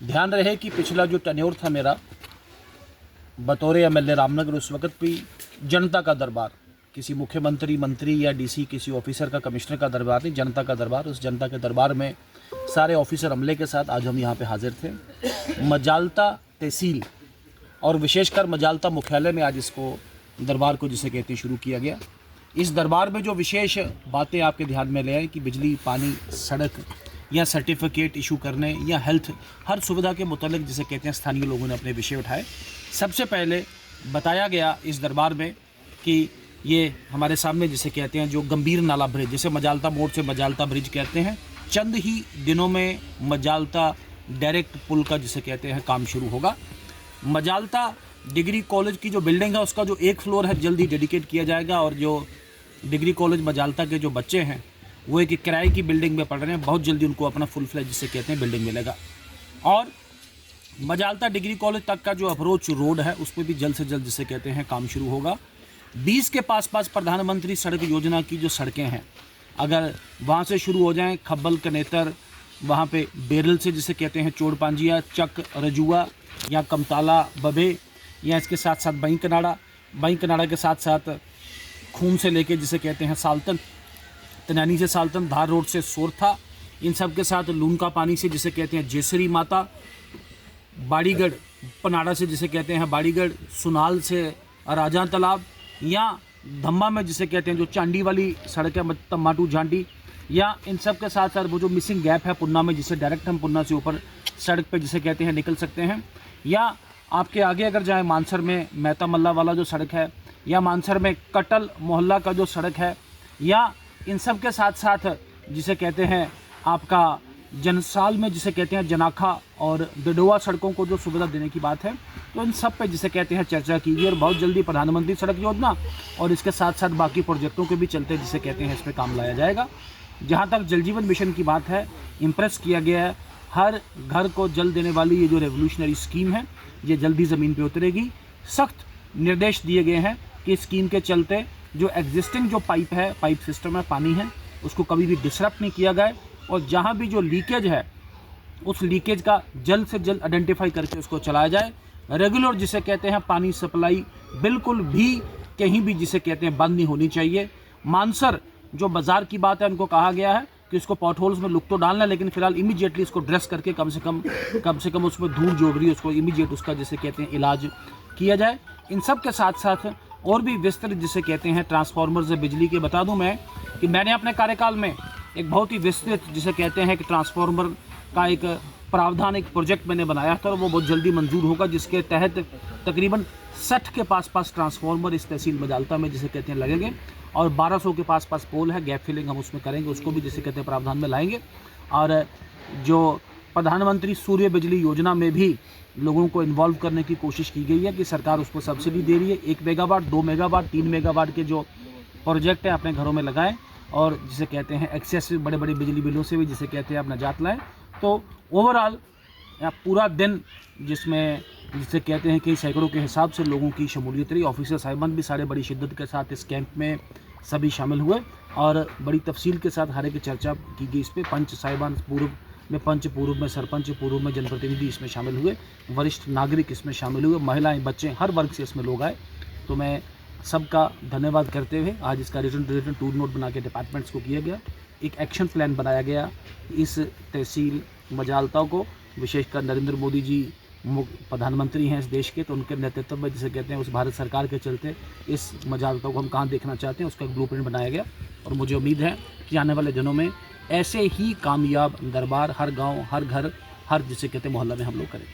ध्यान रहे कि पिछला जो टेन्योर था मेरा बतौर एमएलए रामनगर, उस वक्त भी जनता का दरबार, किसी मुख्यमंत्री, मंत्री या डीसी, किसी ऑफिसर का, कमिश्नर का दरबार नहीं, जनता का दरबार। उस जनता के दरबार में सारे ऑफिसर अमले के साथ आज हम यहाँ पे हाजिर थे। मजालता तहसील और विशेषकर मजालता मुख्यालय में आज इसको दरबार को जिसे कहते हैं शुरू किया गया। इस दरबार में जो विशेष बातें आपके ध्यान में ले आए कि बिजली, पानी, सड़क या सर्टिफिकेट इशू करने या हेल्थ, हर सुविधा के मुतालिक जिसे कहते हैं स्थानीय लोगों ने अपने विषय उठाए। सबसे पहले बताया गया इस दरबार में कि ये हमारे सामने जिसे कहते हैं जो गंभीर नाला ब्रिज, जिसे मजालता मोड़ से मजालता ब्रिज कहते हैं, चंद ही दिनों में मजालता डायरेक्ट पुल का जिसे कहते हैं काम शुरू होगा। मजालता डिग्री कॉलेज की जो बिल्डिंग है उसका जो एक फ्लोर है जल्दी डेडिकेट किया जाएगा, और जो डिग्री कॉलेज मजालता के जो बच्चे हैं वो एक किराए की बिल्डिंग में पढ़ रहे हैं, बहुत जल्दी उनको अपना फुल फ्लैज जिसे कहते हैं बिल्डिंग मिलेगा। और मजालता डिग्री कॉलेज तक का जो अप्रोच रोड है उस पर भी जल्द से जल्द जिसे कहते हैं काम शुरू होगा। 20 के पास प्रधानमंत्री सड़क योजना की जो सड़कें हैं, अगर वहाँ से शुरू हो जाएं, खब्बल कनेतर, वहाँ पे बेरल से जिसे कहते हैं चोड़ पांजिया, चक, रजुआ या कमताला, बबे, या इसके साथ साथ बाई कनाड़ा के साथ साथ खून से लेके जिसे कहते हैं साल्तन, तनैनी से साल्तन, धार रोड से सोरथा, इन सब के साथ लूनका पानी से जिसे कहते हैं जेसरी माता, बाड़ीगढ़ पनाड़ा से जिसे कहते हैं बाड़ीगढ़, सुनाल से राजा तालाब, या धम्मा में जिसे कहते हैं जो चांडी वाली सड़क है तम्माटू झांडी, या इन सब के साथ साथ वो जो मिसिंग गैप है पुन्ना में, जिसे डायरेक्ट हम पुन्ना से ऊपर सड़क पे जिसे कहते हैं निकल सकते हैं। या आपके आगे अगर जाए मानसर में मेहता मल्ला वाला जो सड़क है, या मानसर में कटल मोहल्ला का जो सड़क है, या इन सब के साथ साथ जिसे कहते हैं आपका जनसाल में जिसे कहते हैं जनाखा और डडोवा सड़कों को जो सुविधा देने की बात है, तो इन सब पे जिसे कहते हैं चर्चा कीजिए। और बहुत जल्दी प्रधानमंत्री सड़क योजना और इसके साथ साथ बाकी प्रोजेक्टों के भी चलते जिसे कहते हैं इस पर काम लाया जाएगा। जहाँ तक जल जीवन मिशन की बात है, इम्प्रेस किया गया है, हर घर को जल देने वाली ये जो रेवोल्यूशनरी स्कीम है ये जल्दी ज़मीन पे उतरेगी। सख्त निर्देश दिए गए हैं कि स्कीम के चलते जो एग्जिस्टिंग जो पाइप सिस्टम है, पानी है, उसको कभी भी डिसरप्ट नहीं किया गया, और जहाँ भी जो लीकेज है उस लीकेज का जल्द से जल्द आइडेंटिफाई करके उसको चलाया जाए। रेगुलर जिसे कहते हैं पानी सप्लाई बिल्कुल भी कहीं भी जिसे कहते हैं बंद नहीं होनी चाहिए। मानसर जो बाज़ार की बात है, उनको कहा गया है कि उसको पॉट होल्स में लुक तो डालना है, लेकिन फिलहाल इमीडिएटली इसको ड्रेस करके कम से कम उसमें धूल जो रही है उसको इमीडिएट उसका जिसे कहते हैं इलाज किया जाए। इन सब के साथ साथ और भी विस्तृत जिसे कहते हैं ट्रांसफार्मर से बिजली के बता दूं मैं कि मैंने अपने कार्यकाल में एक बहुत ही विस्तृत जिसे कहते हैं कि ट्रांसफार्मर का एक प्रावधान, एक प्रोजेक्ट मैंने बनाया था, और वो बहुत जल्दी मंजूर होगा, जिसके तहत तकरीबन 60 के पास ट्रांसफार्मर इस तहसील मजालता में जिसे कहते हैं लगेंगे, और 1200 के पास पोल है, गैप फिलिंग हम उसमें करेंगे, उसको भी जिसे कहते हैं प्रावधान में लाएंगे। और जो प्रधानमंत्री सूर्य बिजली योजना में भी लोगों को इन्वॉल्व करने की कोशिश की गई है कि सरकार उसको सब्सिडी दे रही है। 1 मेगावाट, 2 मेगावाट, 3 मेगावाट के जो प्रोजेक्ट हैं अपने घरों में लगाएं, और जिसे कहते हैं एक्सेस बड़े बड़े बिजली बिलों से भी जिसे कहते हैं आप निजात लाएँ। तो ओवरऑल पूरा दिन जिसमें जिसे कहते हैं कि सैकड़ों के हिसाब से लोगों की शमूलियत रही। ऑफिसर साहिबान भी सारे बड़ी शिद्दत के साथ इस कैंप में सभी शामिल हुए, और बड़ी तफसील के साथ हर एक चर्चा की गई इस पर। पंच साहिबान पूर्व में पंच, पूर्व में सरपंच, पूर्व में जनप्रतिनिधि इसमें शामिल हुए, वरिष्ठ नागरिक इसमें शामिल हुए, महिलाएं, बच्चे, हर वर्ग से इसमें लोग आए। तो मैं सबका धन्यवाद करते हुए आज इसका रिटर्न टूर नोट बना के डिपार्टमेंट्स को किया गया, एक एक्शन प्लान बनाया गया इस तहसील मजालता को। विशेषकर नरेंद्र मोदी जी प्रधानमंत्री हैं इस देश के, तो उनके नेतृत्व में जिसे कहते हैं उस भारत सरकार के चलते इस मजालता को हम कहाँ देखना चाहते हैं उसका एक ब्लूप्रिंट बनाया गया। और मुझे उम्मीद है कि आने वाले दिनों में ऐसे ही कामयाब दरबार हर गांव, हर घर, हर जिसे कहते हैं मोहल्ला में हम लोग करें।